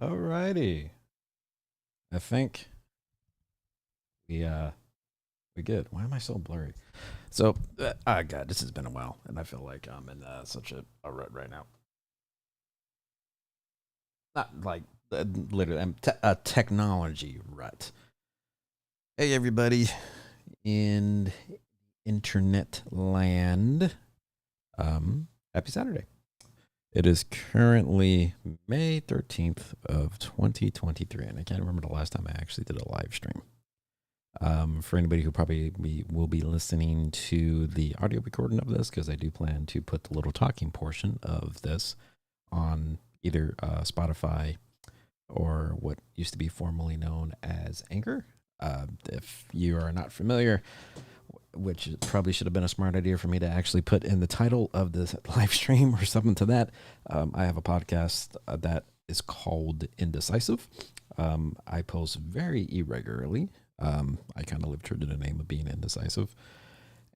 Alrighty. I think we uh we good. Why am I so blurry? So, God, this has been a while, and I feel like I'm in such a rut right now. Not like literally, a technology rut. Hey, everybody in internet land. Happy Saturday. It is currently May 13th of 2023, and I can't remember the last time I actually did a live stream. For anybody who will be listening to the audio recording of this, because I do plan to put the little talking portion of this on either Spotify or what used to be formerly known as Anchor. If you are not familiar, which probably should have been a smart idea for me to actually put in the title of this live stream or something to that, I have a podcast that is called Indecisive. I post very irregularly. I kind of live true to the name of being indecisive.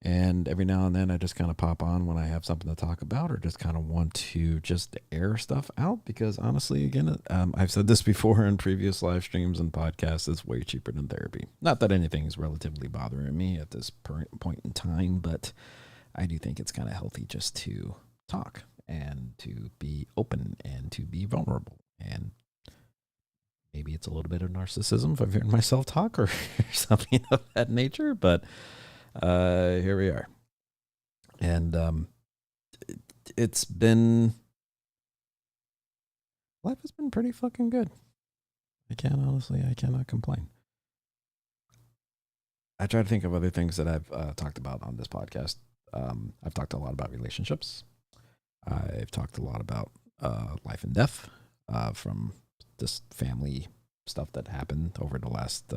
And every now and then I just kind of pop on when I have something to talk about or just kind of want to just air stuff out because honestly, again, I've said this before in previous live streams and podcasts, it's way cheaper than therapy. Not that anything is relatively bothering me at this point in time, but I do think it's kind of healthy just to talk and to be open and to be vulnerable. And maybe it's a little bit of narcissism if I've heard myself talk or something of that nature, but here we are. And it's been, life has been pretty fucking good. I cannot complain. I try to think of other things that I've talked about on this podcast. I've talked a lot about relationships. I've talked a lot about life and death from just family stuff that happened over the last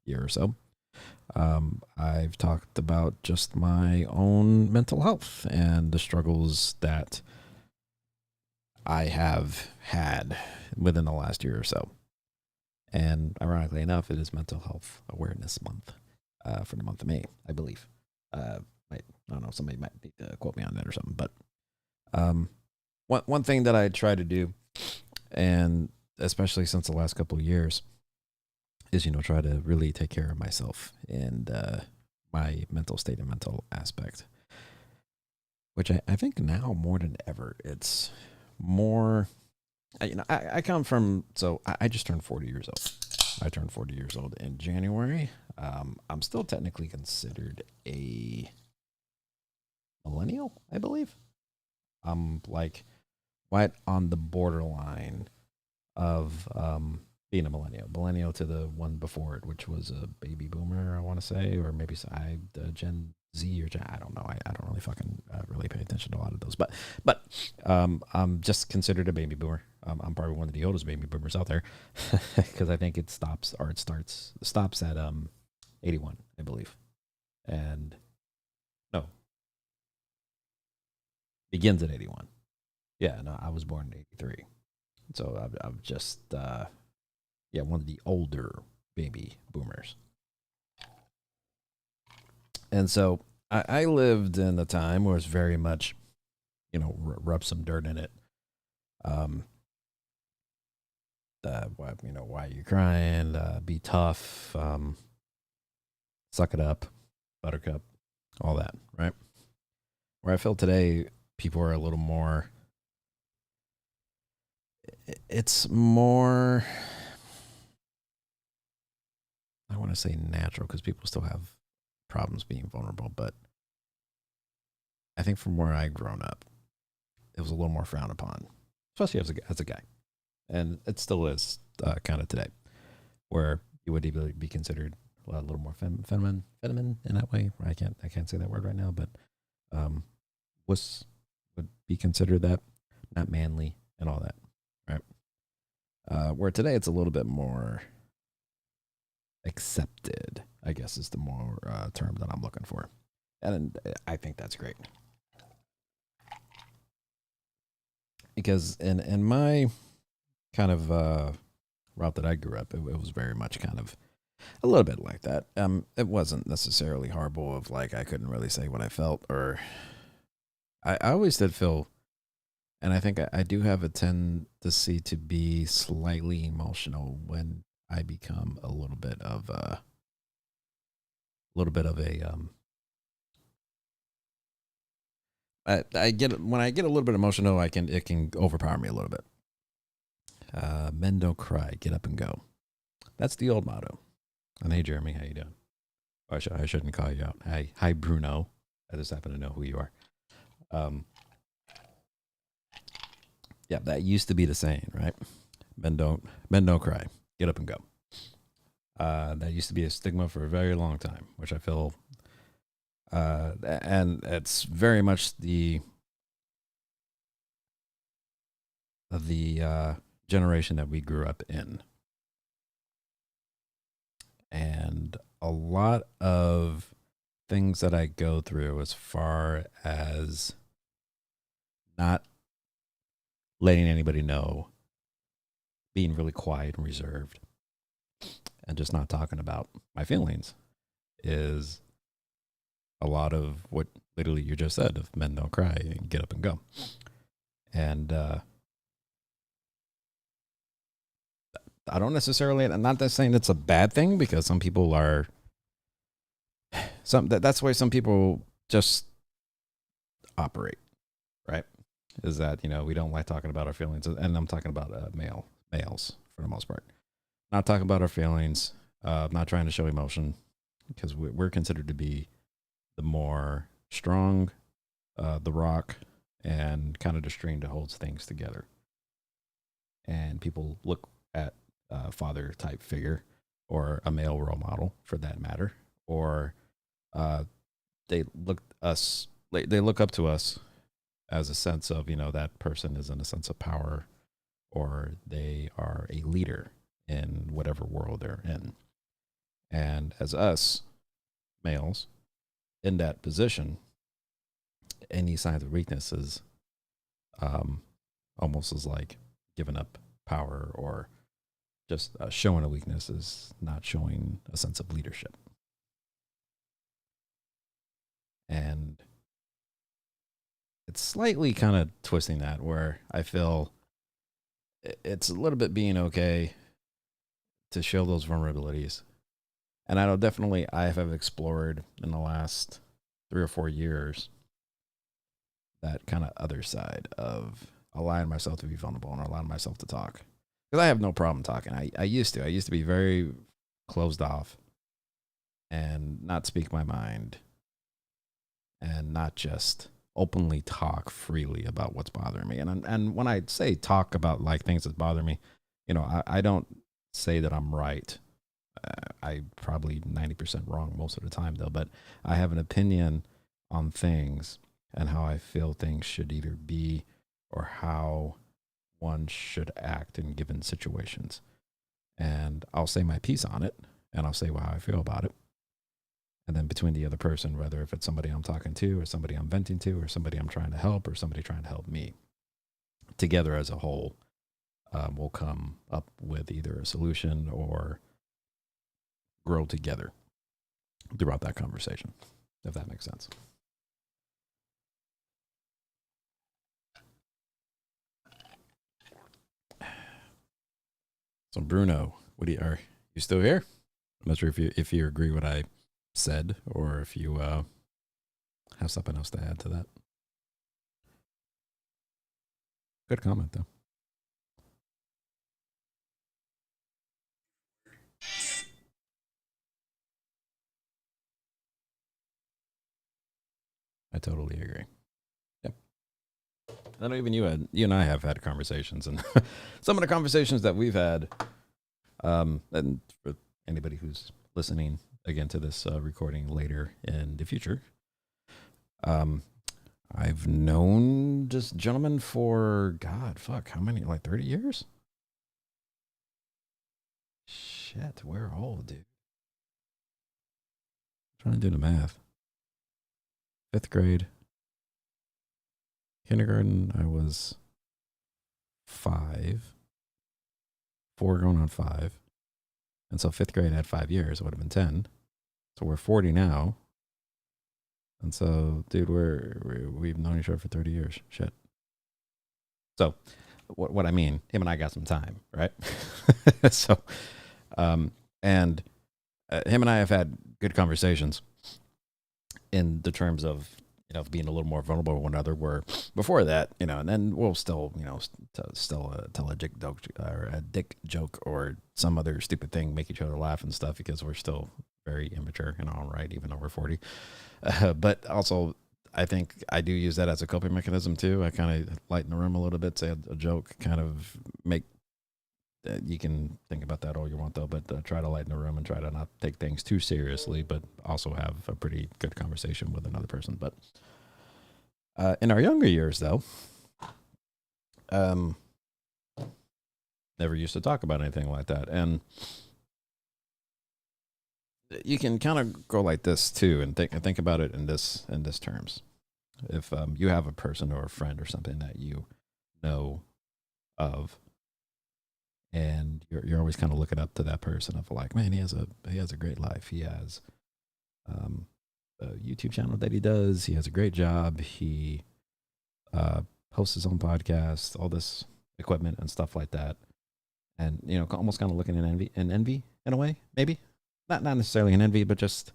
year or so. I've talked about just my own mental health and the struggles that I have had within the last year or so. And ironically enough, it is Mental Health Awareness Month for the month of May, I believe. I don't know, somebody might need to quote me on that or something. But one thing that I try to do, and especially since the last couple of years, is try to really take care of myself and my mental state and mental aspect. Which I think now more than ever, it's more. I come from, so I just turned 40 years old. I turned 40 years old in January. I'm still technically considered a millennial, I believe. I'm like right on the borderline of being a millennial. Millennial to the one before it, which was a baby boomer, I want to say, or maybe Gen Z or I don't know. I don't really fucking really pay attention to a lot of those, but I'm just considered a baby boomer. I'm probably one of the oldest baby boomers out there because I think it stops at 81, I believe, and no, begins at 81. Yeah, no, I was born in 83, so I'm just one of the older baby boomers, and so I lived in a time where it's very much, rub some dirt in it. Um, why are you crying? Be tough. Suck it up, buttercup, all that, right? Where I feel today, people are a little more. It's more. I want to say natural because people still have problems being vulnerable, but I think from where I grown up, it was a little more frowned upon, especially as a guy, and it still is kind of today, where you would even be considered a little more feminine in that way. I can't say that word right now, but um, was would be considered that, not manly and all that, right? Where today it's a little bit more accepted, I guess is the more term that I'm looking for, and I think that's great because in my kind of route that I grew up, it was very much kind of a little bit like that. It wasn't necessarily horrible of like I couldn't really say what I felt, or I always did feel And I think I do have a tendency to be slightly emotional when I become a little bit of a I get when I get a little bit emotional, it can overpower me a little bit. Men don't cry, get up and go. That's the old motto. And hey, Jeremy, how you doing? I shouldn't call you out. Hi, Bruno. I just happen to know who you are. Um, yeah, that used to be the saying, right? Men don't cry, get up and go. That used to be a stigma for a very long time, which I feel, and it's very much the generation that we grew up in, and a lot of things that I go through as far as not letting anybody know, being really quiet and reserved, and just not talking about my feelings is a lot of what literally you just said of men don't cry and get up and go. And I don't necessarily, I'm not just saying it's a bad thing because some people are, that's why some people just operate, right? Is that, we don't like talking about our feelings. And I'm talking about males for the most part. Not talking about our feelings, not trying to show emotion because we're considered to be the more strong, the rock, and kind of the string that holds things together. And people look at a father type figure or a male role model for that matter, or uh, they look up to us as a sense of that person is in a sense of power, or they are a leader in whatever world they're in. And as us males in that position, any signs of weakness is um, almost as like giving up power, or just showing a weakness is not showing a sense of leadership. And it's slightly kind of twisting that where I feel it's a little bit being okay to show those vulnerabilities. And I have explored in the last 3 or 4 years that kind of other side of allowing myself to be vulnerable and allowing myself to talk. Because I have no problem talking. I used to be very closed off and not speak my mind and not just openly talk freely about what's bothering me. And when I say talk about like things that bother me, I don't say that I'm right. I probably 90% wrong most of the time though, but I have an opinion on things and how I feel things should either be or how one should act in given situations. And I'll say my piece on it and I'll say how I feel about it. And then between the other person, whether if it's somebody I'm talking to or somebody I'm venting to or somebody I'm trying to help or somebody trying to help me, together as a whole, we'll come up with either a solution or grow together throughout that conversation, if that makes sense. So Bruno, are you still here? I'm not sure if you agree what I said or if you have something else to add to that. Good comment though. I totally agree. Yep. I know even you and I have had conversations, and some of the conversations that we've had, and for anybody who's listening again to this recording later in the future, I've known this gentleman for God, fuck, how many? Like 30 years? Shit, we're old, dude. Trying to do the math. 5th grade, kindergarten, I was 5, 4 going on 5. And so 5th grade had 5 years, it would have been 10. So we're 40 now. And so, dude, we've known each other for 30 years. Shit. So what I mean, him and I got some time, right? So, and him and I have had good conversations in the terms of being a little more vulnerable with one another. Where before that, and then we'll still still tell a dick joke or some other stupid thing, make each other laugh and stuff because we're still very immature and all right, even though we're 40. But also, I think I do use that as a coping mechanism too. I kind of lighten the room a little bit, say a joke, kind of make. You can think about that all you want though, but try to lighten the room and try to not take things too seriously, but also have a pretty good conversation with another person. But in our younger years, though, um, never used to talk about anything like that, and you can kind of go like this too, and think about it in this terms. If you have a person or a friend or something that you know of, and you're always kind of looking up to that person of like, man, he has a great life. He has a YouTube channel that he does. He has a great job. He hosts his own podcast, all this equipment and stuff like that. And almost kind of looking in envy in a way, maybe not necessarily in envy, but just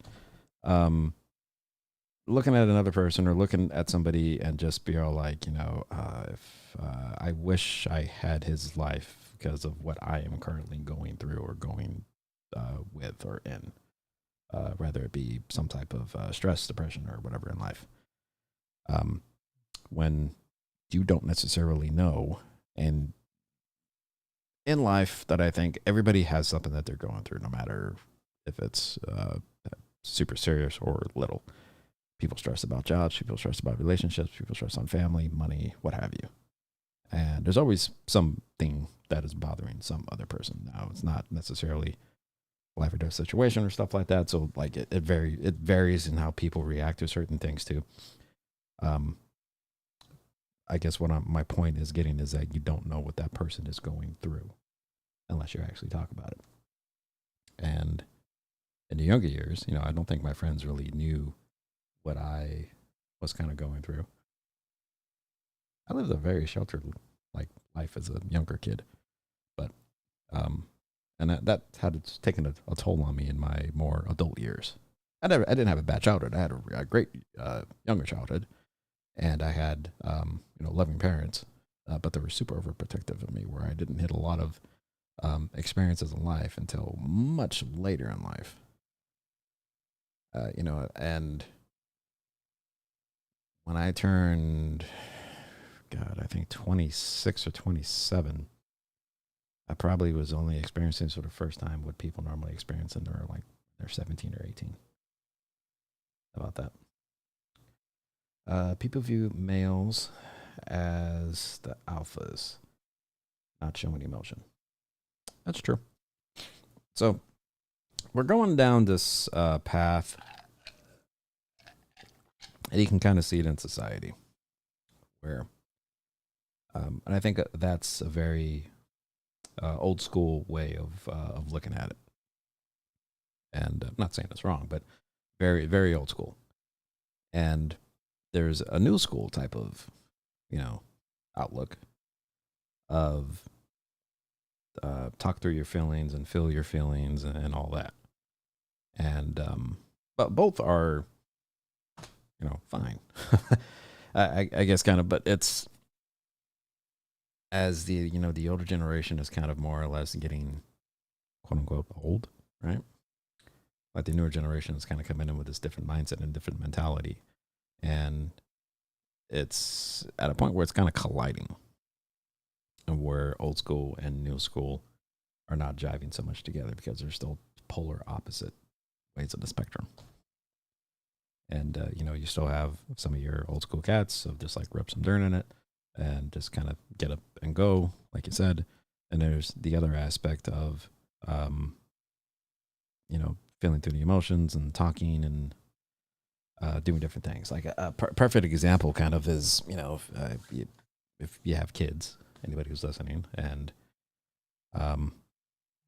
looking at another person or looking at somebody and just be all like, if I wish I had his life because of what I am currently going through or going with or in, whether it be some type of stress, depression, or whatever in life. When you don't necessarily know, and in life, that I think everybody has something that they're going through, no matter if it's super serious or little. People stress about jobs, people stress about relationships, people stress on family, money, what have you. And there's always something that is bothering some other person. Now, it's not necessarily life or death situation or stuff like that. So like it varies in how people react to certain things too. I guess my point is getting is that you don't know what that person is going through unless you actually talk about it. And in the younger years, I don't think my friends really knew what I was kind of going through. I lived a very sheltered life as a younger kid, but and that had taken a toll on me in my more adult years. I didn't have a bad childhood. I had a great younger childhood, and I had loving parents, but they were super overprotective of me, where I didn't hit a lot of experiences in life until much later in life. And when I turned, God, I think 26 or 27, I probably was only experiencing for the first time what people normally experience in they're 17 or 18. How about that? People view males as the alphas, not showing emotion. That's true. So we're going down this path, and you can kind of see it in society, where, and I think that's a very old school way of looking at it. And I'm not saying it's wrong, but very, very old school. And there's a new school type of, outlook of talk through your feelings and feel your feelings and all that. And but both are, fine. I guess kind of, but it's as the older generation is kind of more or less getting quote unquote old, right? Like the newer generation is kind of coming in with this different mindset and different mentality. And it's at a point where it's kind of colliding, and where old school and new school are not jiving so much together because they're still polar opposite ways of the spectrum. And, you still have some of your old school cats of just like rip some dirt in it and just kind of get up and go, like you said. And there's the other aspect of, feeling through the emotions and talking and doing different things. Like a perfect example kind of is, if you have kids, anybody who's listening, and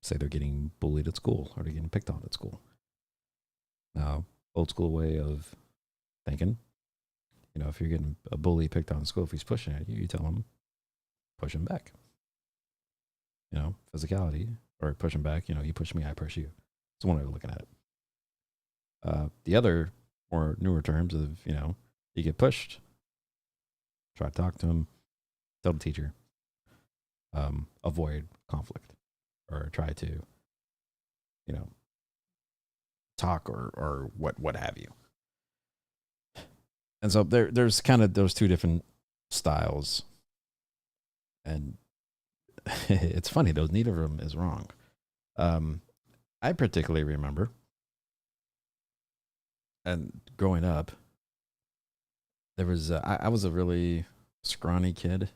say they're getting bullied at school or they're getting picked on at school. Now, old school way of thinking, if you're getting a bully picked on in school, if he's pushing at you, you tell him, pushing back. Physicality or pushing back. You push me, I push you. It's one way of looking at it. The other more newer terms of you get pushed, try to talk to him, tell the teacher, avoid conflict, or try to talk or what have you. And so there's kind of those two different styles, and it's funny, those neither of them is wrong. I particularly remember, and growing up, there was I was a really scrawny kid,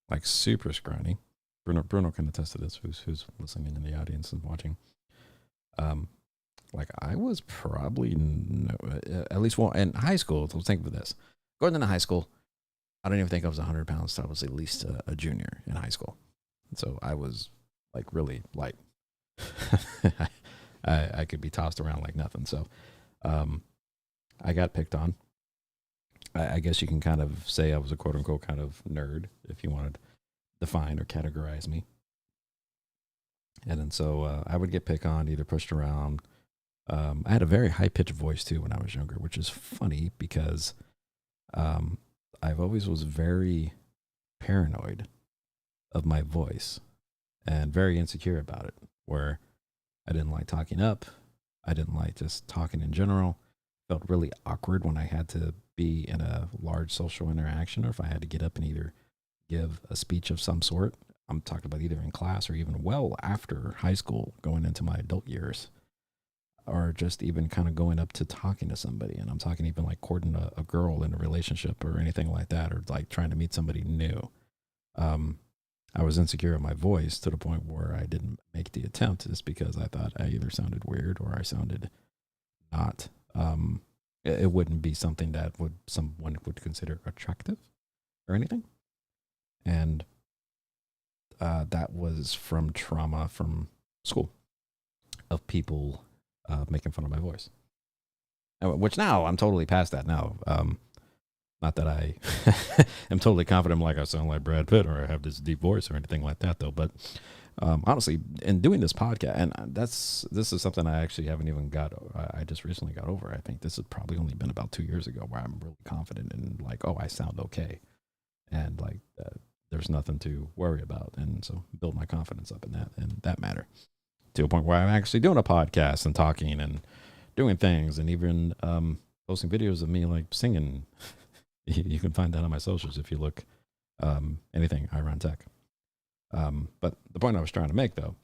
like super scrawny. Bruno can attest to this, who's listening in the audience and watching. Like I was probably at least one in high school. So think of this: going into high school, I don't even think I was 100 pounds. So I was at least a junior in high school. So I was like really light. I could be tossed around like nothing. So I got picked on. I guess you can kind of say I was a quote unquote kind of nerd if you wanted to define or categorize me. And then so I would get picked on, either pushed around. I had a very high pitched voice too when I was younger, which is funny because I've always was very paranoid of my voice and very insecure about it, where I didn't like talking up. I didn't like just talking in general. Felt really awkward when I had to be in a large social interaction, or if I had to get up and either give a speech of some sort. I'm talking about either in class or even well after high school, going into my adult years, or just even kind of going up to talking to somebody. And I'm talking even like courting a girl in a relationship or anything like that, or like trying to meet somebody new. I was insecure of my voice to the point where I didn't make the attempt, just because I thought I either sounded weird or I sounded not. It wouldn't be something that someone would consider attractive or anything. And that was from trauma from school, of people making fun of my voice, which now I'm totally past that now. Not that I am totally confident like I sound like Brad Pitt or I have this deep voice or anything like that, though. But honestly, in doing this podcast, and this is something I actually haven't even I just recently got over. I think this has probably only been about 2 years ago, where I'm really confident in like, oh, I sound okay, and like there's nothing to worry about, and so build my confidence up in that matter, to a point where I'm actually doing a podcast and talking and doing things, and even posting videos of me like singing. You can find that on my socials if you look anything Iron Tech. But the point I was trying to make, though,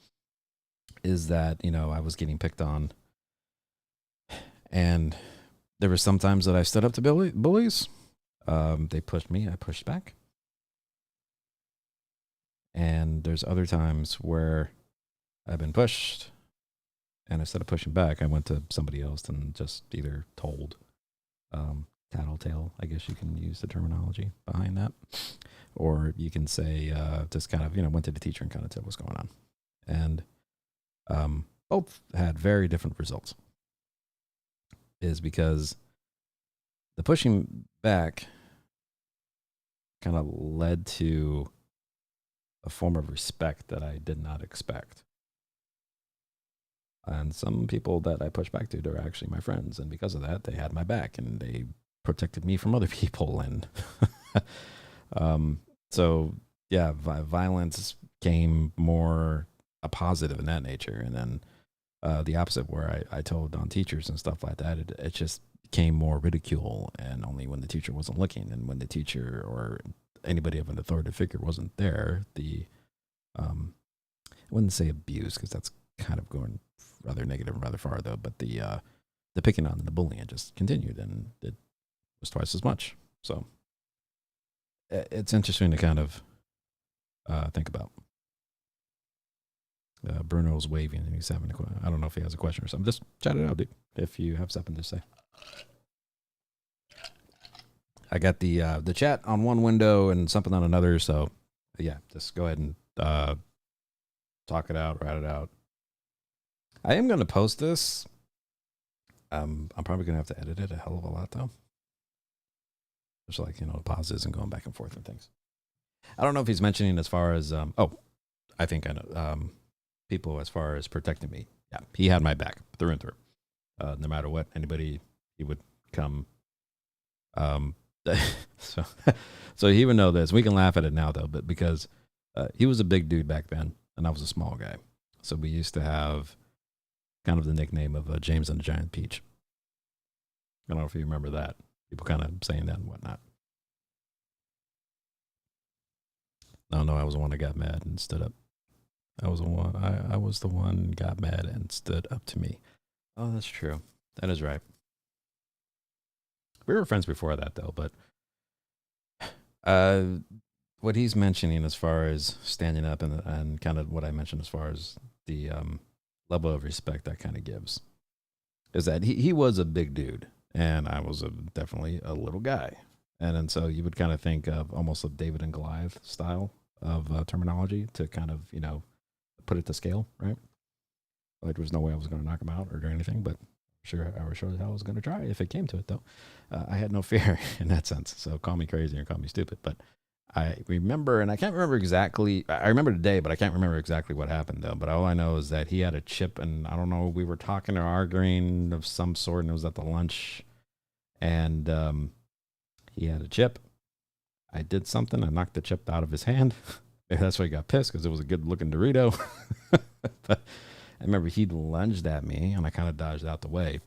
is that I was getting picked on, and there were some times that I stood up to bullies. They pushed me, I pushed back, and there's other times where I've been pushed, and instead of pushing back, I went to somebody else and just either told, tattletale, I guess you can use the terminology behind that, or you can say just kind of went to the teacher and kind of said what's going on, and both had very different results. Is because the pushing back kind of led to a form of respect that I did not expect. And some people that I pushed back to, they're actually my friends, and because of that, they had my back and they protected me from other people. And so yeah, violence came more a positive in that nature, and then the opposite, where I told on teachers and stuff like that, it just became more ridicule, and only when the teacher wasn't looking, and when the teacher or anybody of an authoritative figure wasn't there, I wouldn't say abuse, because that's kind of going rather negative and rather far, though, but the picking on and the bullying just continued, and it was twice as much. So it's interesting to kind of think about. Bruno's waving and he's having a question. I don't know if he has a question or something. Just chat it out, dude, if you have something to say. I got the chat on one window and something on another, so yeah, just go ahead and talk it out, write it out. I am going to post this. I'm probably going to have to edit it a hell of a lot, though. Just like, pauses and going back and forth and things. I don't know if he's mentioning as far as I think I know people as far as protecting me. Yeah, he had my back through and through. No matter what, anybody he would come. Um, so so he would know this. We can laugh at it now though, but because he was a big dude back then, and I was a small guy, so we used to have kind of the nickname of James and the Giant Peach. I don't know if you remember that. People kind of saying that and whatnot. No, I was the one that got mad and stood up. I was the one. I was the one got mad and stood up to me. Oh, that's true. That is right. We were friends before that though, but uh, what he's mentioning as far as standing up and kind of what I mentioned as far as the level of respect that kind of gives is that he was a big dude and I was definitely a little guy. And so you would kind of think of almost a David and Goliath style of terminology to kind of, put it to scale, right? Like there was no way I was going to knock him out or do anything, but sure, I was sure how I was going to try if it came to it, though. I had no fear in that sense. So call me crazy or call me stupid. But I remember, and I can't remember exactly. I remember the day, but I can't remember exactly what happened, though. But all I know is that he had a chip, and I don't know, we were talking or arguing of some sort, and it was at the lunch. And he had a chip. I did something. I knocked the chip out of his hand. Maybe that's why he got pissed because it was a good looking Dorito. But I remember he lunged at me and I kind of dodged out the way.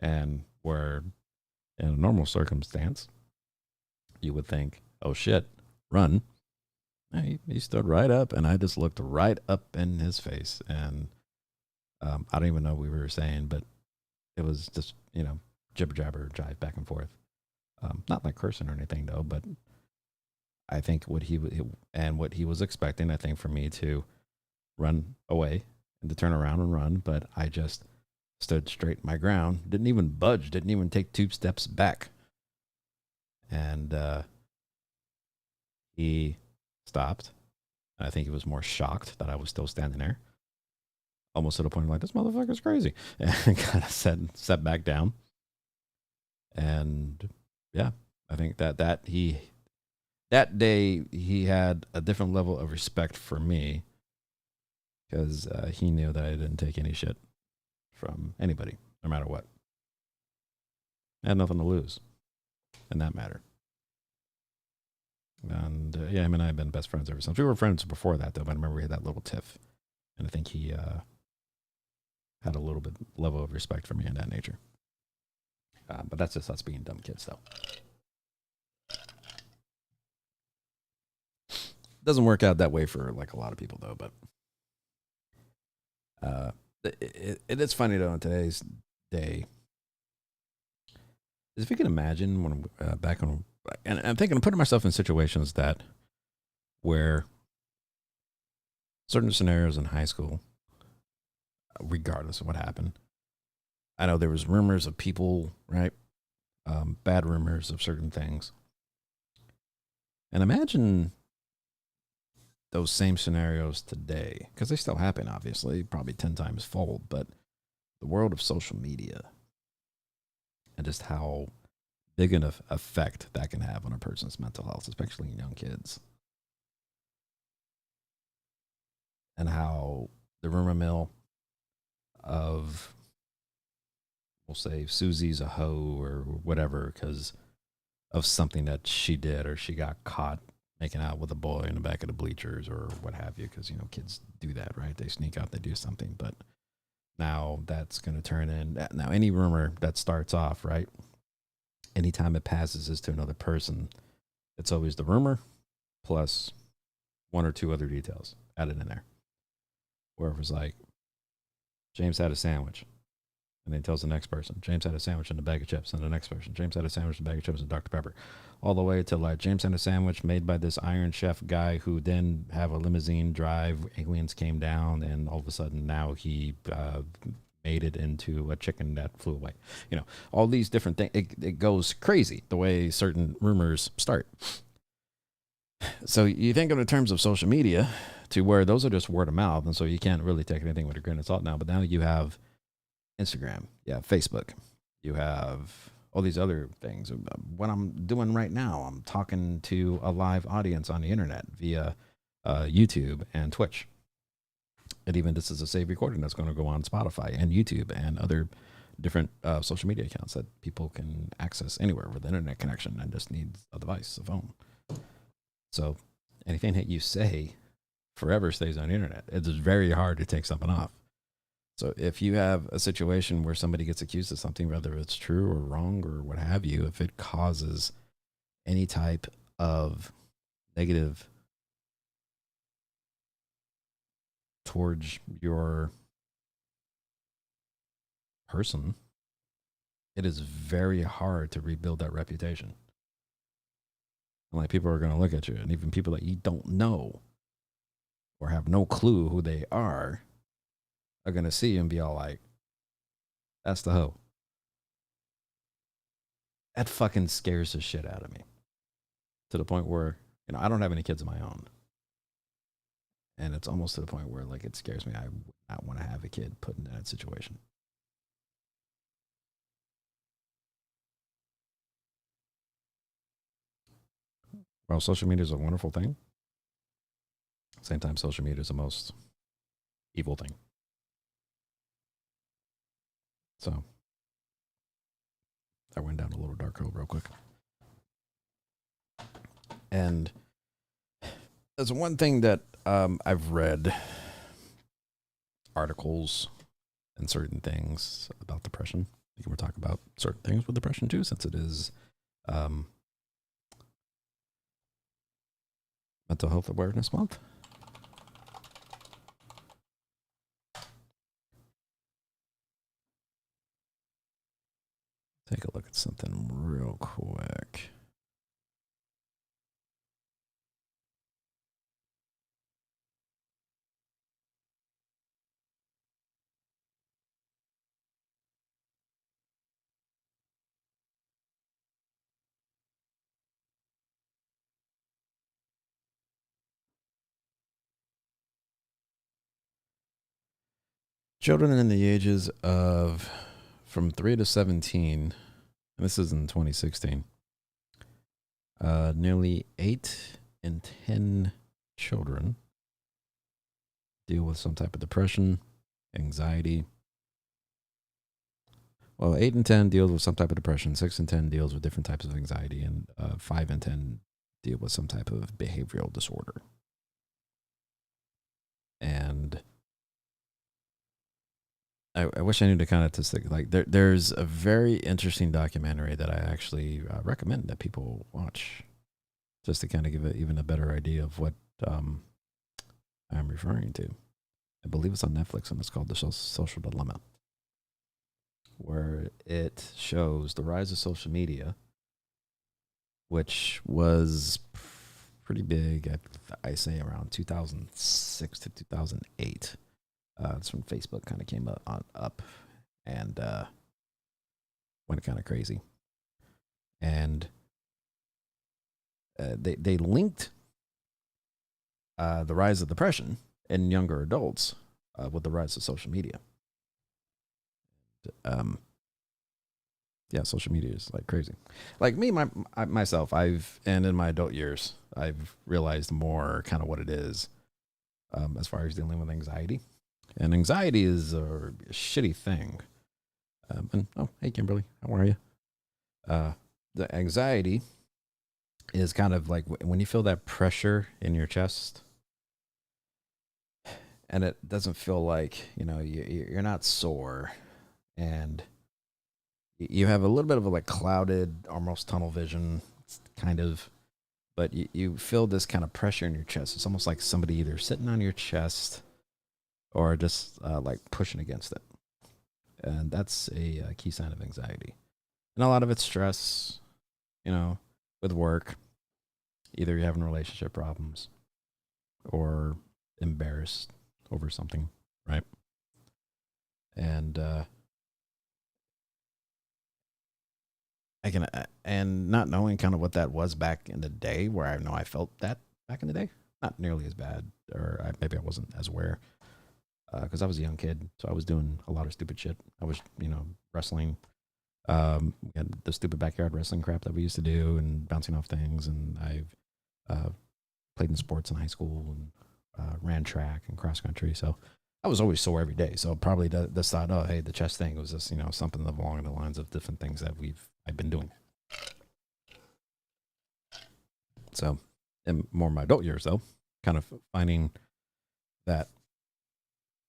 And where in a normal circumstance, you would think, oh shit, run. He stood right up and I just looked right up in his face. And I don't even know what we were saying, but it was just, jibber jabber, jive back and forth. Not like cursing or anything though, but I think what he was expecting, I think for me to run away and to turn around and run, but I just stood straight my ground, didn't even budge, didn't even take 2 steps back. And he stopped. I think he was more shocked that I was still standing there. Almost to the point of like, this motherfucker's crazy. And kind of sat back down. And yeah, I think that day he had a different level of respect for me because he knew that I didn't take any shit from anybody, no matter what. I had nothing to lose in that matter. And yeah, him and I have been best friends ever since. We were friends before that, though, but I remember we had that little tiff. And I think he had a little bit level of respect for me in that nature. But that's just us being dumb kids, though. Doesn't work out that way for like a lot of people, though. But it is funny, though, in today's day. If you can imagine when I'm back on, and I'm thinking, I'm putting myself in situations where certain scenarios in high school, regardless of what happened, I know there was rumors of people, right? Bad rumors of certain things. And imagine those same scenarios today, because they still happen, obviously, probably 10 times fold, but the world of social media and just how big an effect that can have on a person's mental health, especially in young kids. And how the rumor mill of, we'll say, Susie's a hoe or whatever because of something that she did or she got caught making out with a boy in the back of the bleachers or what have you, because, kids do that, right? They sneak out, they do something. But now that's going to turn in. Now, any rumor that starts off, right? Anytime it passes is to another person, it's always the rumor plus 1 or 2 other details added in there. Where it was like, James had a sandwich. And then he tells the next person, James had a sandwich and a bag of chips. And the next person, James had a sandwich and a bag of chips and Dr. Pepper. All the way to like, James had a sandwich made by this Iron Chef guy who then have a limousine drive. Aliens came down and all of a sudden now he made it into a chicken that flew away. All these different things. It goes crazy the way certain rumors start. So you think of it in terms of social media to where those are just word of mouth. And so you can't really take anything with a grain of salt now. But now you have Instagram, you have Facebook, you have all these other things. What I'm doing right now, I'm talking to a live audience on the internet via YouTube and Twitch. And even this is a saved recording that's going to go on Spotify and YouTube and other different social media accounts that people can access anywhere with an internet connection and just needs a device, a phone. So anything that you say forever stays on the internet. It's very hard to take something off. So if you have a situation where somebody gets accused of something, whether it's true or wrong or what have you, if it causes any type of negative towards your person, it is very hard to rebuild that reputation. And like people are going to look at you, and even people that you don't know or have no clue who they are going to see you and be all like, that's the hoe. That fucking scares the shit out of me, to the point where, you know, I don't have any kids of my own. And it's almost to the point where, like, it scares me. I would not want to have a kid put in that situation. Well, social media is a wonderful thing. Same time, social media is the most evil thing. So I went down a little dark hole real quick. And there's one thing that I've read articles and certain things about depression. We can talk about certain things with depression too, since it is Mental Health Awareness Month. Take a look at something real quick. Children in the ages of from 3 to 17, and this is in 2016, nearly 8 in 10 children deal with some type of depression, anxiety. Well, 8 in 10 deals with some type of depression, 6 in 10 deals with different types of anxiety, and 5 in 10 deal with some type of behavioral disorder. And I wish I knew the kind of statistic. Like there's a very interesting documentary that I actually recommend that people watch, just to kind of give it even a better idea of what I'm referring to. I believe it's on Netflix, and it's called The Social Dilemma, where it shows the rise of social media, which was pretty big. I say around 2006 to 2008. It's when Facebook kind of came up and went kind of crazy. And they linked the rise of depression in younger adults with the rise of social media. Yeah, social media is like crazy. Like me, myself, and in my adult years, I've realized more kind of what it is as far as dealing with anxiety. And anxiety is a shitty thing. Hey, Kimberly, how are you? The anxiety is kind of like when you feel that pressure in your chest, and it doesn't feel like, you know, you're not sore, and you have a little bit of a like clouded, almost tunnel vision, kind of, but you feel this kind of pressure in your chest. It's almost like somebody either sitting on your chest or just like pushing against it. And that's a key sign of anxiety. And a lot of it's stress, you know, with work. Either you're having relationship problems or embarrassed over something, right? And and not knowing kind of what that was back in the day, where I know I felt that back in the day, not nearly as bad, or maybe I wasn't as aware. Because I was a young kid, so I was doing a lot of stupid shit. I was, you know, wrestling, We had the stupid backyard wrestling crap that we used to do and bouncing off things. And I've played in sports in high school and ran track and cross country. So I was always sore every day. So probably this thought, oh, hey, the chest thing was just, something along the lines of different things that I've been doing. So in more my adult years, though, kind of finding that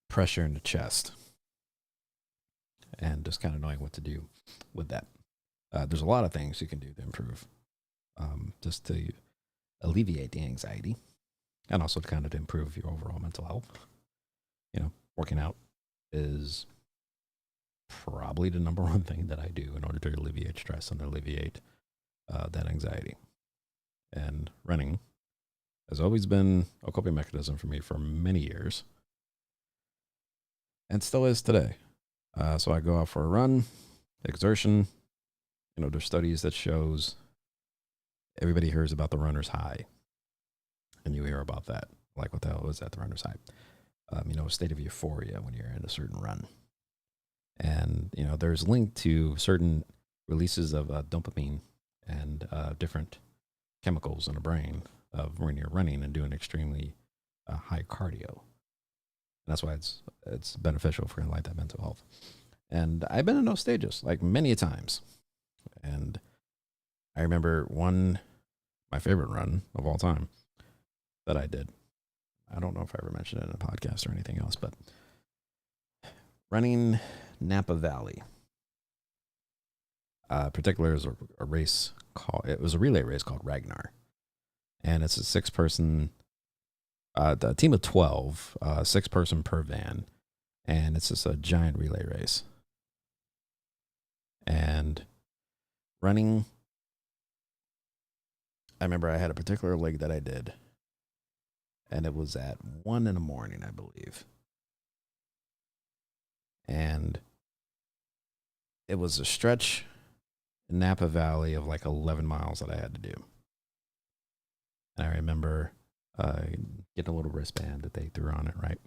pressure in the chest and just kind of knowing what to do with that. There's a lot of things you can do to improve, just to alleviate the anxiety and also to kind of improve your overall mental health. Working out is probably the number one thing that I do in order to alleviate stress and alleviate that anxiety. And running has always been a coping mechanism for me for many years and still is today. So I go out for a run, exertion. There's studies that shows everybody hears about the runner's high, and you hear about that. Like, what the hell is that, the runner's high? A state of euphoria when you're in a certain run. And, there's linked to certain releases of dopamine and different chemicals in the brain of when you're running and doing extremely high cardio. And that's why it's beneficial for like that mental health. And I've been in those stages like many times. And I remember my favorite run of all time that I did. I don't know if I ever mentioned it in a podcast or anything else, but running Napa Valley. Particular is a race it was a relay race called Ragnar. And it's a 6-person, a team of 12, 6-person per van. And it's just a giant relay race. And running, I remember I had a particular leg that I did. And it was at 1 a.m, I believe. And it was a stretch in Napa Valley of like 11 miles that I had to do. And I remember getting a little wristband that they threw on it, right?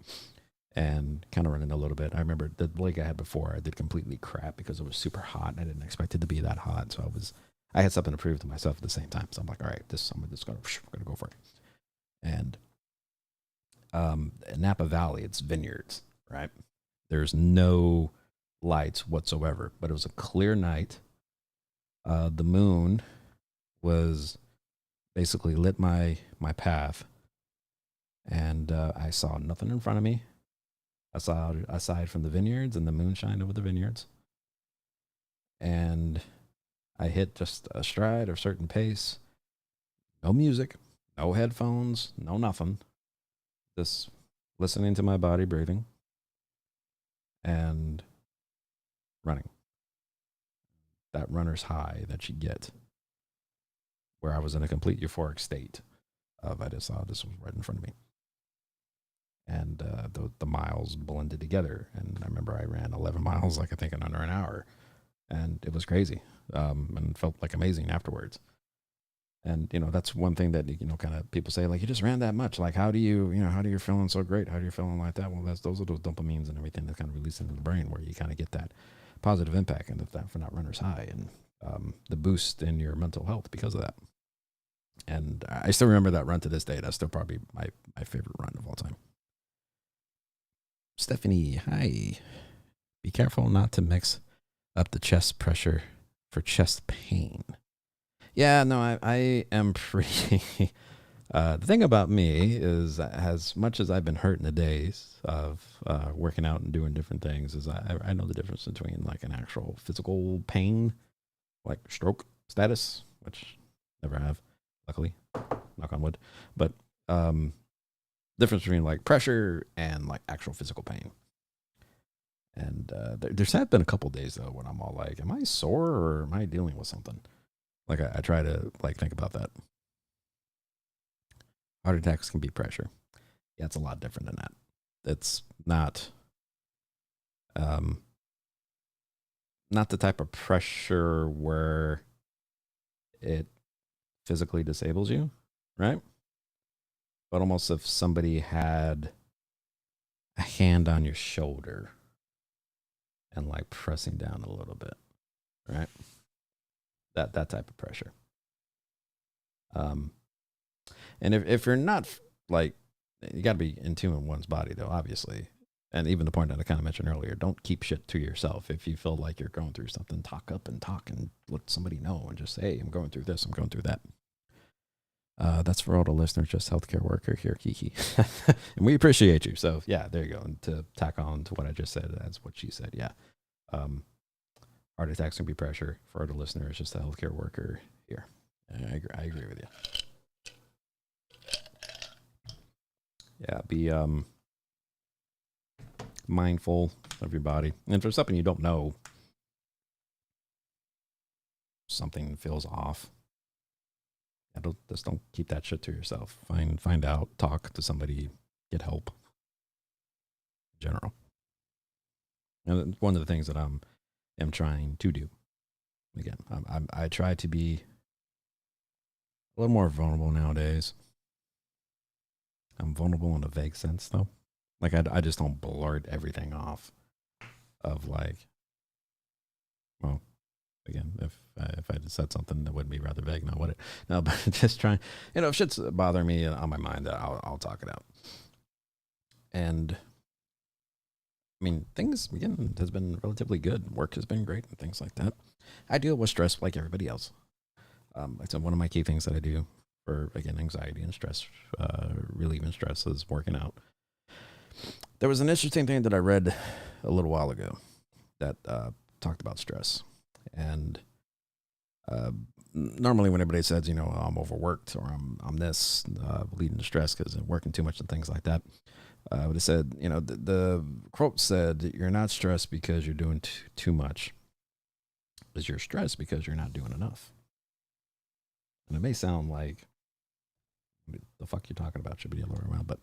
And kind of running a little bit. I remember the leg I had before, I did completely crap because it was super hot and I didn't expect it to be that hot. So I had something to prove to myself at the same time. So I'm like, all right, I'm just gonna go for it. And in Napa Valley, it's vineyards, right? There's no lights whatsoever, but it was a clear night. The moon was basically lit my path, and I saw nothing in front of me. I saw aside from the vineyards and the moonshine over the vineyards, and I hit just a stride or certain pace. No music, no headphones, no nothing. Just listening to my body breathing and running. That runner's high that you get, where I was in a complete euphoric state of I just saw this was right in front of me. And the miles blended together. And I remember I ran 11 miles, like I think in under an hour. And it was crazy, and felt like amazing afterwards. And, that's one thing that, kind of people say, like, you just ran that much. Like, how do you feeling so great? How do you feeling like that? Well, those are those dopamines and everything that kind of release into the brain where you kind of get that positive impact and that from that runner's high and the boost in your mental health because of that. And I still remember that run to this day. That's still probably my favorite run of all time. Stephanie, hi. Be careful not to mix up the chest pressure for chest pain. Yeah, no, I am pretty. The thing about me is, as much as I've been hurt in the days of working out and doing different things, is I know the difference between like an actual physical pain, like stroke status, which never have, luckily, knock on wood, but difference between like pressure and like actual physical pain. And there's been a couple days though when I'm all like, am I sore or am I dealing with something? Like I try to like think about that. Heart attacks can be pressure. Yeah, it's a lot different than that. It's not the type of pressure where it physically disables you, right? But almost if somebody had a hand on your shoulder and like pressing down a little bit. right? That type of pressure. Um, and if you're not like, you got to be in tune with one's body though, obviously. And even the point that I kind of mentioned earlier, don't keep shit to yourself. If you feel like you're going through something, talk up and talk and let somebody know and just say, hey, I'm going through this, I'm going through that. That's for all the listeners, just healthcare worker here, Kiki. And we appreciate you. So yeah, there you go. And to tack on to what I just said, that's what she said. Yeah. Heart attacks can be pressure for the listeners, just a healthcare worker here. I agree with you. Yeah, be mindful of your body. And if there's something you don't know, something feels off, just don't keep that shit to yourself. Find out, talk to somebody, get help. In general. And one of the things that am trying to do. Again, I try to be a little more vulnerable nowadays. I'm vulnerable in a vague sense, though. Like I just don't blurt everything off. Of like, well, again, if I just said something that would be rather vague, not what it. No, but just trying. If shit's bothering me on my mind, I'll talk it out. And I mean, things again has been relatively good. Work has been great and things like that. I deal with stress like everybody else. It's one of my key things that I do for, again, anxiety and stress, relieving stress is working out. There was an interesting thing that I read a little while ago that talked about stress. And normally when everybody says, I'm overworked or I'm this, leading to stress because I'm working too much and things like that, I would have said, the quote said, you're not stressed because you're doing too much. Is you're stressed because you're not doing enough. And it may sound like the fuck you're talking about should be a little around, but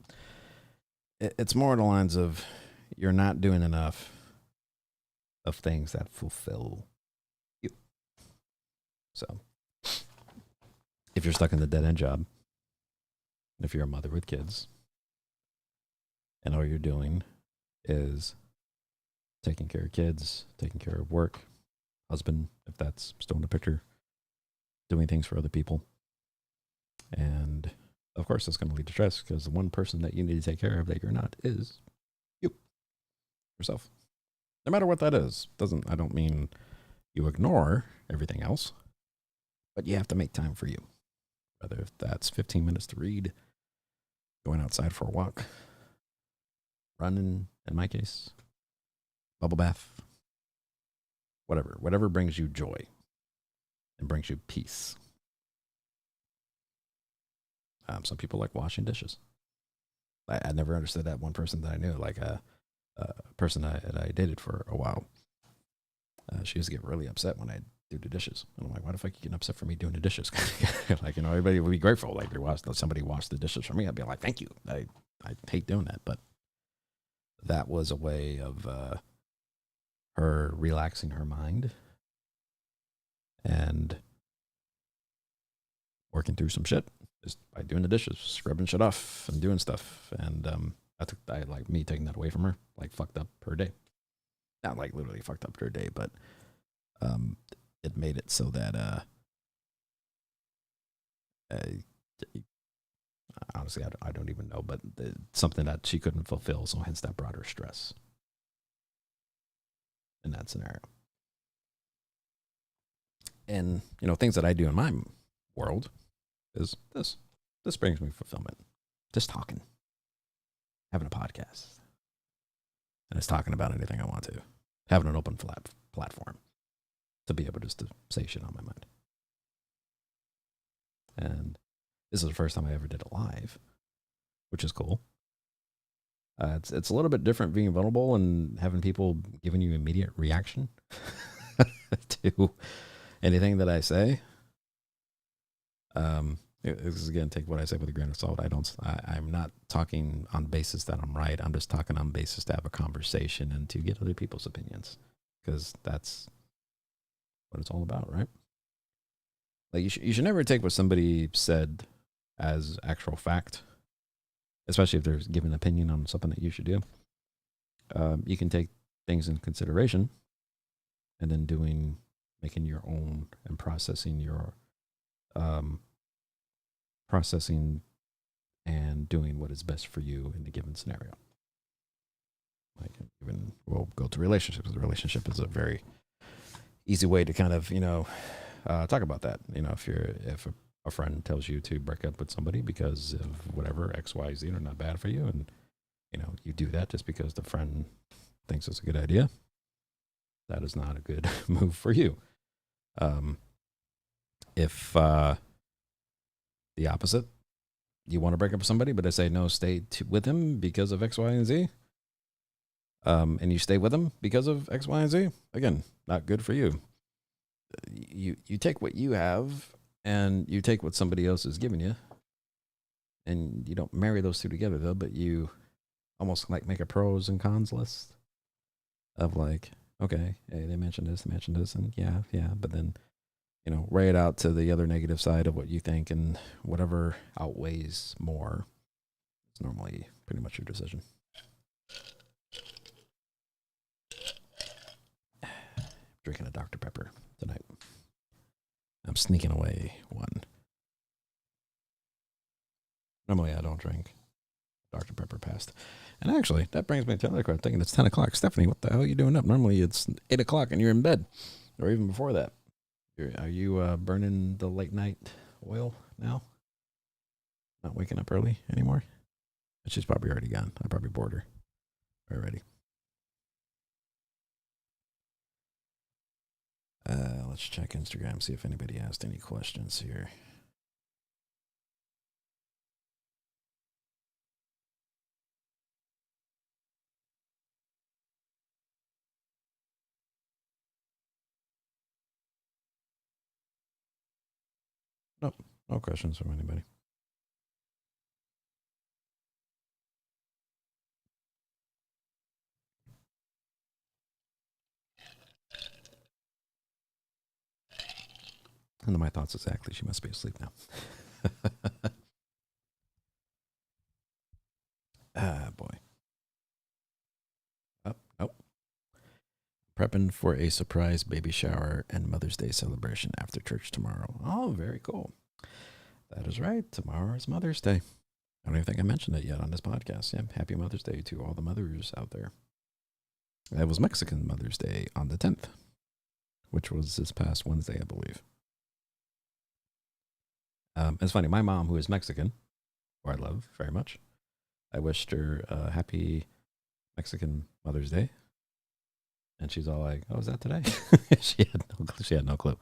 it's more the lines of you're not doing enough of things that fulfill you. So if you're stuck in the dead end job, if you're a mother with kids, and all you're doing is taking care of kids, taking care of work, husband, if that's still in the picture, doing things for other people. And of course, that's going to lead to stress because the one person that you need to take care of that you're not is you, yourself. No matter what that is. I don't mean you ignore everything else, but you have to make time for you. Whether if that's 15 minutes to read, going outside for a walk, running, in my case, bubble bath, whatever brings you joy and brings you peace. Some people like washing dishes. I never understood that one person that I knew, like a person that I dated for a while. She used to get really upset when I do the dishes. And I'm like, why the fuck are you getting upset for me doing the dishes? Like, everybody would be grateful. Like, somebody washed the dishes for me. I'd be like, thank you. I hate doing that. But that was a way of her relaxing her mind and working through some shit just by doing the dishes, scrubbing shit off and doing stuff. And I like me taking that away from her, like fucked up her day. Not like literally fucked up her day, but it made it so that honestly, I don't even know, but something that she couldn't fulfill. So hence that brought her stress in that scenario. And, things that I do in my world is this. This brings me fulfillment. Just talking, having a podcast. And it's talking about anything I want to. Having an open platform to be able just to say shit on my mind. And this is the first time I ever did it live, which is cool. It's a little bit different being vulnerable and having people giving you immediate reaction to anything that I say. This is, again, take what I say with a grain of salt. I'm not talking on basis that I'm right. I'm just talking on basis to have a conversation and to get other people's opinions, because that's what it's all about, right? Like, you should never take what somebody said as actual fact, especially if they're giving an opinion on something that you should do. You can take things in consideration and then doing making your own and um, processing and doing what is best for you in a given scenario. Like even we'll go to relationships. The relationship is a very easy way to kind of talk about that. If a friend tells you to break up with somebody because of whatever X, Y, Z are not bad for you, and you do that just because the friend thinks it's a good idea, that is not a good move for you. If the opposite, you want to break up with somebody, but they say no, stay with him because of X, Y, and Z, and you stay with him because of X, Y, and Z, again, not good for you. You take what you have and you take what somebody else is giving you, and you don't marry those two together though, but you almost like make a pros and cons list of like, okay, hey, they mentioned this, and yeah, but then weigh it out to the other negative side of what you think, and whatever outweighs more is normally pretty much your decision. Drinking a Dr. Pepper tonight. I'm sneaking away one. Normally I don't drink Dr. Pepper past. And actually, that brings me to another question. I'm thinking it's 10 o'clock. Stephanie, what the hell are you doing up? Normally it's 8 o'clock and you're in bed, or even before that. Are you burning the late night oil now? Not waking up early anymore? She's probably already gone. I probably bored her already. Let's check Instagram, see if anybody asked any questions here. Nope, no questions from anybody. And my thoughts exactly. She must be asleep now. Boy. Oh, nope. Prepping for a surprise baby shower and Mother's Day celebration after church tomorrow. Oh, very cool. That is right. Tomorrow is Mother's Day. I don't even think I mentioned it yet on this podcast. Yeah, happy Mother's Day to all the mothers out there. It was Mexican Mother's Day on the 10th, which was this past Wednesday, I believe. It's funny. My mom, who is Mexican, who I love very much, I wished her happy Mexican Mother's Day, and she's all like, "Oh, is that today?" She had no clue.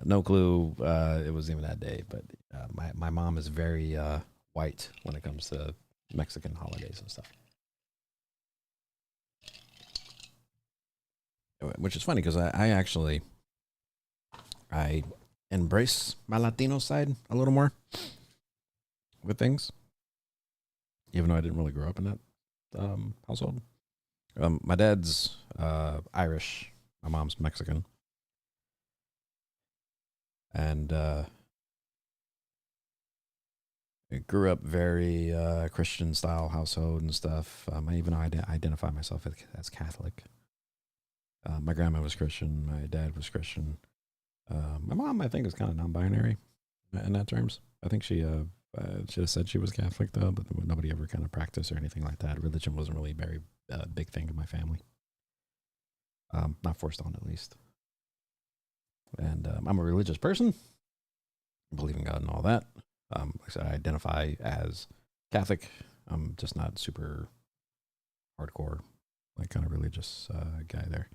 No clue it was even that day. But my mom is very white when it comes to Mexican holidays and stuff. Which is funny because I actually I embrace my Latino side a little more with things, even though I didn't really grow up in that household. My dad's Irish, my mom's Mexican, and I grew up very Christian style household and stuff. I even identify myself as Catholic. My grandma was Christian. My dad was Christian. My mom, I think, is kind of non-binary in that terms. I think she just said she was Catholic though, but nobody ever kind of practiced or anything like that. Religion wasn't really a very big thing in my family. Not forced on, at least. And I'm a religious person. I believe in God and all that. Like I said, I identify as Catholic. I'm just not super hardcore, like kind of religious guy there.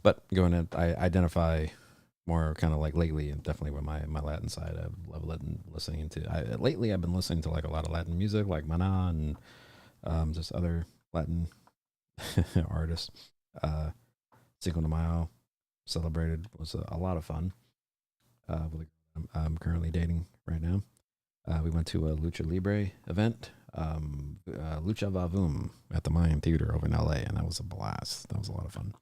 But going in, I identify more kind of like lately, and definitely with my Latin side. I love listening to. Lately, I've been listening to like a lot of Latin music, like Mana and just other Latin artists. Cinco de Mayo celebrated was a lot of fun. I'm currently dating right now. We went to a Lucha Libre event, Lucha Vavum at the Mayan Theater over in LA, and that was a blast. That was a lot of fun.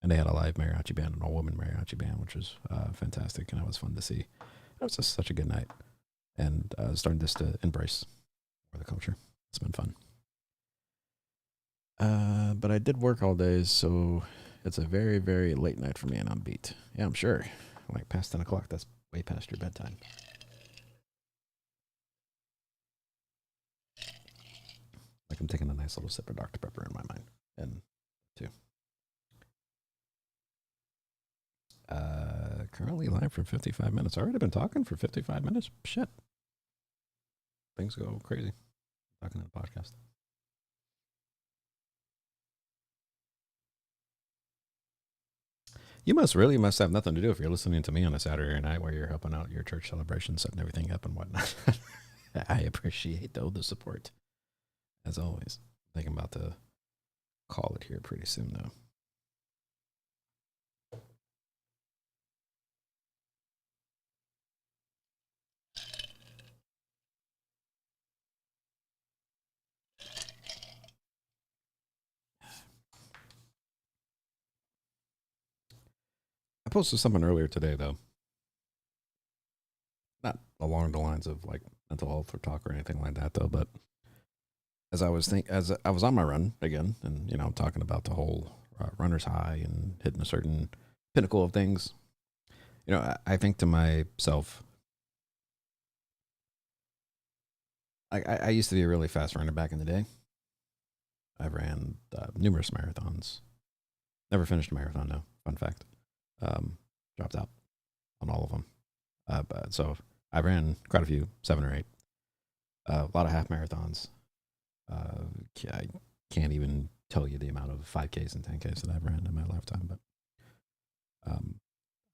And they had a live mariachi band, an all-woman mariachi band, which was fantastic, and that was fun to see. It was just such a good night, and starting just to embrace more the culture. It's been fun. But I did work all day, so It's a very, very late night for me, and I'm beat. Yeah, I'm sure. Like past 10 o'clock. That's way past your bedtime. Like I'm taking a nice little sip of Dr. Pepper in my mind. And two. Currently live for 55 minutes. Already been talking for 55 minutes. Shit. Things go crazy. Talking to the podcast. You must have nothing to do if you're listening to me on a Saturday night while you're helping out your church celebration, setting everything up and whatnot. I appreciate though the support, as always. I think I'm about to call it here pretty soon though. I posted something earlier today though, not along the lines of like mental health or talk or anything like that though, but as I was on my run again, and I'm talking about the whole runner's high and hitting a certain pinnacle of things. I think to myself, I used to be a really fast runner back in the day. I ran numerous marathons. Never finished a marathon, though. Fun fact. Dropped out on all of them. So I ran quite a few, 7 or 8. A lot of half marathons. I can't even tell you the amount of 5Ks and 10Ks that I've ran in my lifetime. But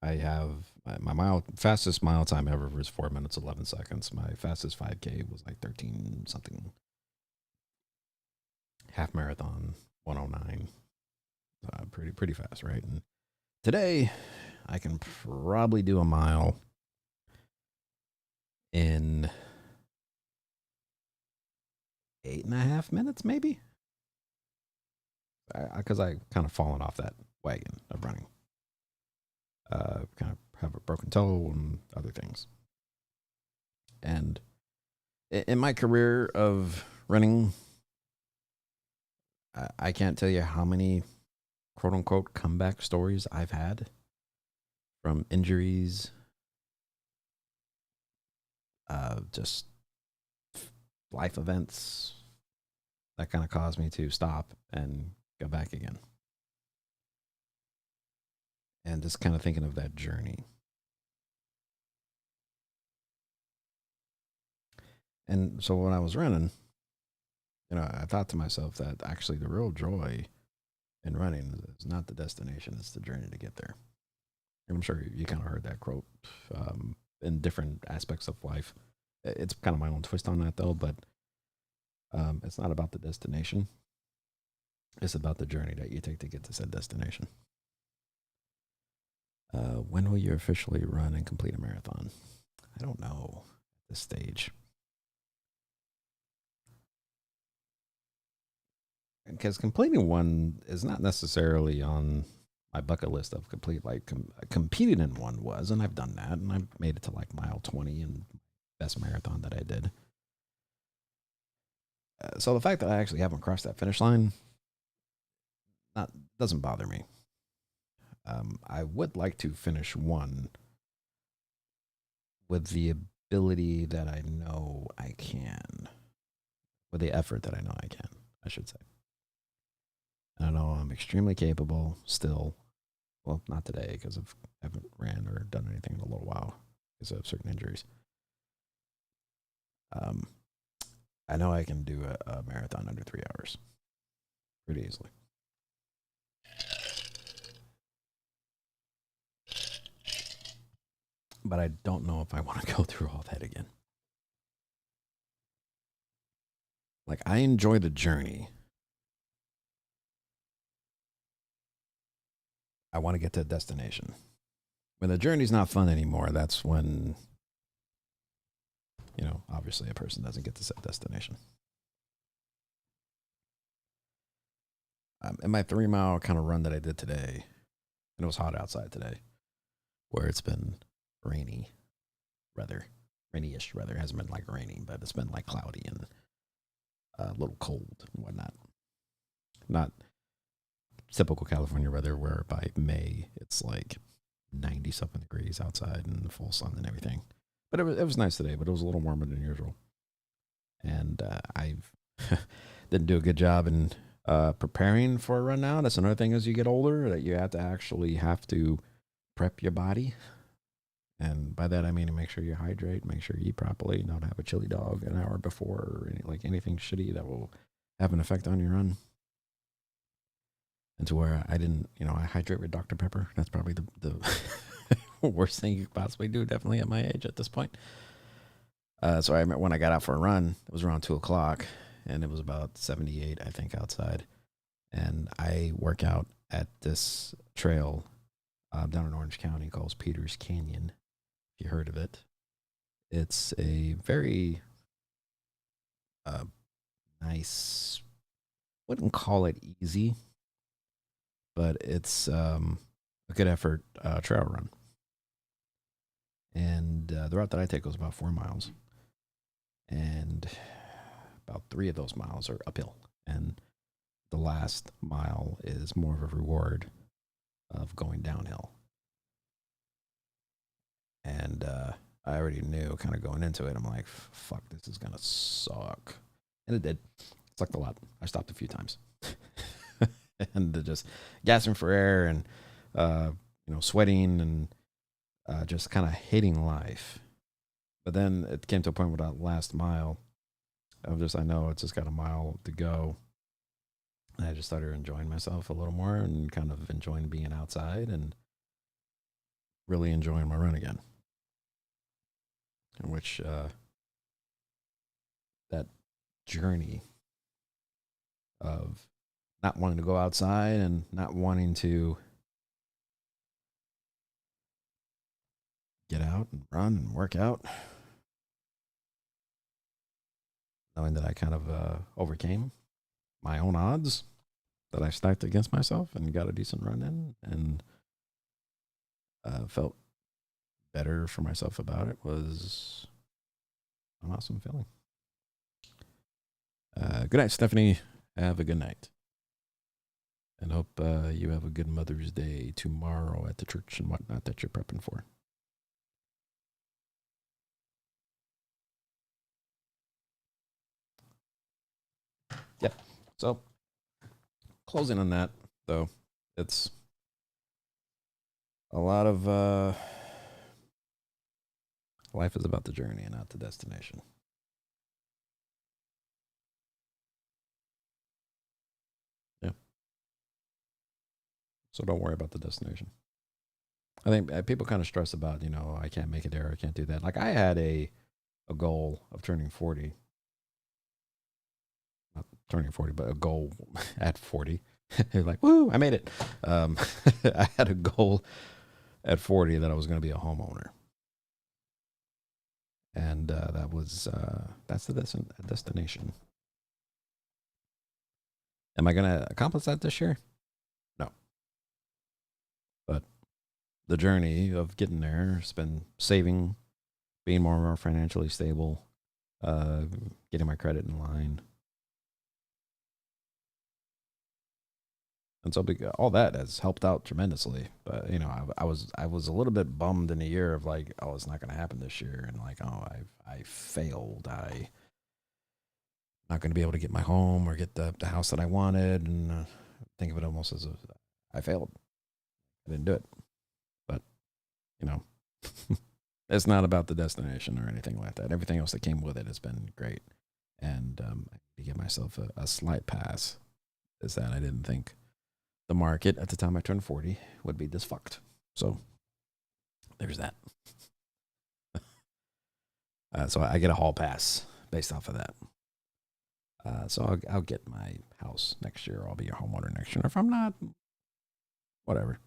I have my fastest mile time ever was 4 minutes 11 seconds. My fastest 5K was like 13 something. Half marathon 109. Pretty fast, right? And today I can probably do a mile in 8.5 minutes, maybe. Because I kind of fallen off that wagon of running. Kind of have a broken toe and other things. And in my career of running, I can't tell you how many quote unquote comeback stories I've had from injuries, just life events that kind of caused me to stop and go back again. And just kind of thinking of that journey. And so when I was running, I thought to myself that actually the real joy in running is not the destination, it's the journey to get there. And I'm sure you kind of heard that quote in different aspects of life. It's kind of my own twist on that, though, but it's not about the destination. It's about the journey that you take to get to said destination. When will you officially run and complete a marathon? I don't know at this stage. Because completing one is not necessarily on my bucket list of complete. Like competing in one was, and I've done that, and I've made it to like mile 20 and best marathon that I did. So the fact that I actually haven't crossed that finish line, doesn't bother me. I would like to finish one with the ability that I know I can, with the effort that I know I can, I should say. I know I'm extremely capable still. Well, not today because I haven't ran or done anything in a little while because of certain injuries. I know I can do a marathon under 3 hours pretty easily. But I don't know if I want to go through all that again. Like, I enjoy the journey. I want to get to a destination. When the journey's not fun anymore, that's when, obviously a person doesn't get to set destination. In my 3 mile kind of run that I did today, and it was hot outside today, where it's been rainy weather, rainy-ish weather. It hasn't been like raining, but it's been like cloudy and a little cold and whatnot. Not typical California weather where by May it's like 90 something degrees outside and the full sun and everything. But it was nice today, but it was a little warmer than usual. And I didn't do a good job in preparing for a run now. That's another thing as you get older that you have to prep your body. And by that I mean to make sure you hydrate, make sure you eat properly, not have a chili dog an hour before or anything shitty that will have an effect on your run. And to where I didn't, I hydrate with Dr. Pepper. That's probably the worst thing you could possibly do, definitely at my age at this point. So I remember when I got out for a run, it was around 2:00 and it was about 78, I think, outside. And I work out at this trail down in Orange County called Peters Canyon. If you heard of it, it's a very nice, wouldn't call it easy, but it's a good effort trail run. And the route that I take goes about 4 miles. And about 3 of those miles are uphill. And the last mile is more of a reward of going downhill. And I already knew kind of going into it, I'm like, fuck, this is going to suck. And it did. It sucked a lot. I stopped a few times. And just gasping for air and, sweating and just kind of hating life. But then it came to a point with that last mile of I know it's just got a mile to go. And I just started enjoying myself a little more and kind of enjoying being outside and really enjoying my run again. In which that journey of not wanting to go outside and not wanting to get out and run and work out, knowing that I kind of overcame my own odds that I stacked against myself and got a decent run in and felt better for myself about it was an awesome feeling. Good night, Stephanie. Have a good night. And hope you have a good Mother's Day tomorrow at the church and whatnot that you're prepping for. Yeah. So, closing on that, though, it's a lot of life is about the journey and not the destination. Yeah. So don't worry about the destination. I think people kind of stress about, I can't make it there, I can't do that. Like I had a goal of turning 40. Not turning 40, but a goal at 40. You're like, woo, I made it. I had a goal at 40 that I was going to be a homeowner. And that's the destination. Am I going to accomplish that this year? No. But the journey of getting there has been saving, being more and more financially stable, getting my credit in line. And so all that has helped out tremendously. But I was a little bit bummed in a year of like, oh, it's not going to happen this year, and like, oh, I failed. I not going to be able to get my home or get the house that I wanted, and think of it almost as I failed. I didn't do it. But it's not about the destination or anything like that. Everything else that came with it has been great, and to give myself a slight pass is that I didn't think the market at the time I turned 40 would be this fucked. So there's that. So I get a hall pass based off of that. So I'll get my house next year. I'll be a homeowner next year. If I'm not, whatever.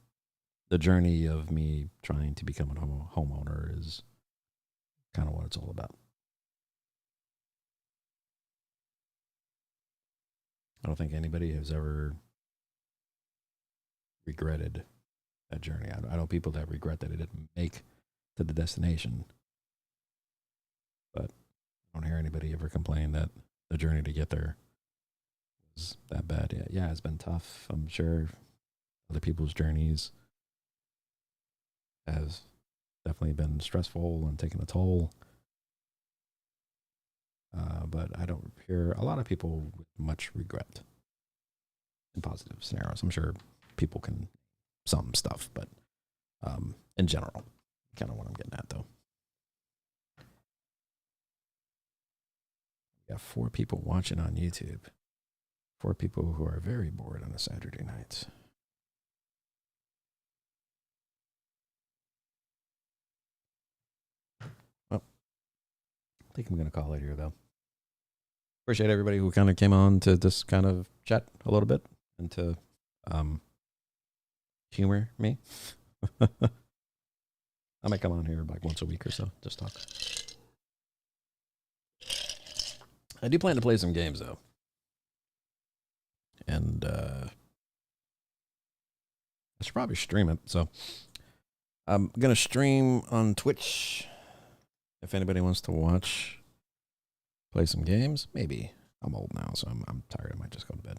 The journey of me trying to become a homeowner is kind of what it's all about. I don't think anybody has ever regretted that journey. I know people that regret that it didn't make to the destination, but I don't hear anybody ever complain that the journey to get there was that bad. Yeah, it's been tough. I'm sure other people's journeys has definitely been stressful and taken a toll. But I don't hear a lot of people with much regret in positive scenarios. I'm sure people can some stuff, but in general, kind of what I'm getting at though. We got 4 people watching on YouTube. 4 people who are very bored on a Saturday night. Well, I think I'm going to call it here though. Appreciate everybody who kind of came on to this kind of chat a little bit and to humor me. I might come on here like once a week or so, just talk. I do plan to play some games though. And I should probably stream it. So I'm going to stream on Twitch if anybody wants to watch, play some games. Maybe. I'm old now, so I'm tired. I might just go to bed.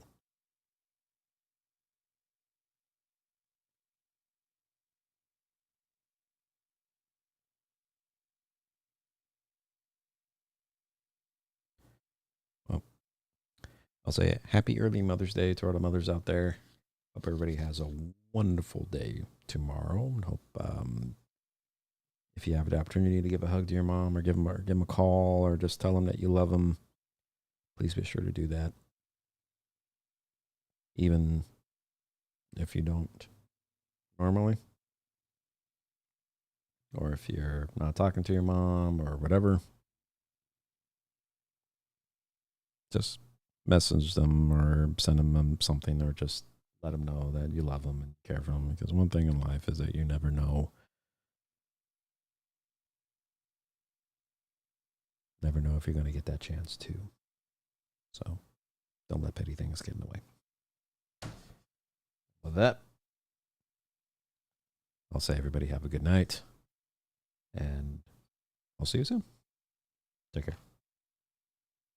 Well, I'll say happy early Mother's Day to all the mothers out there. Hope everybody has a wonderful day tomorrow. And hope if you have the opportunity to give a hug to your mom or give them a call or just tell them that you love them, please be sure to do that. Even if you don't normally, or if you're not talking to your mom or whatever, just message them or send them something or just let them know that you love them and care for them. Because one thing in life is that you never know if you're going to get that chance to. So don't let petty things get in the way. With that, I'll say everybody have a good night, and I'll see you soon. Take care.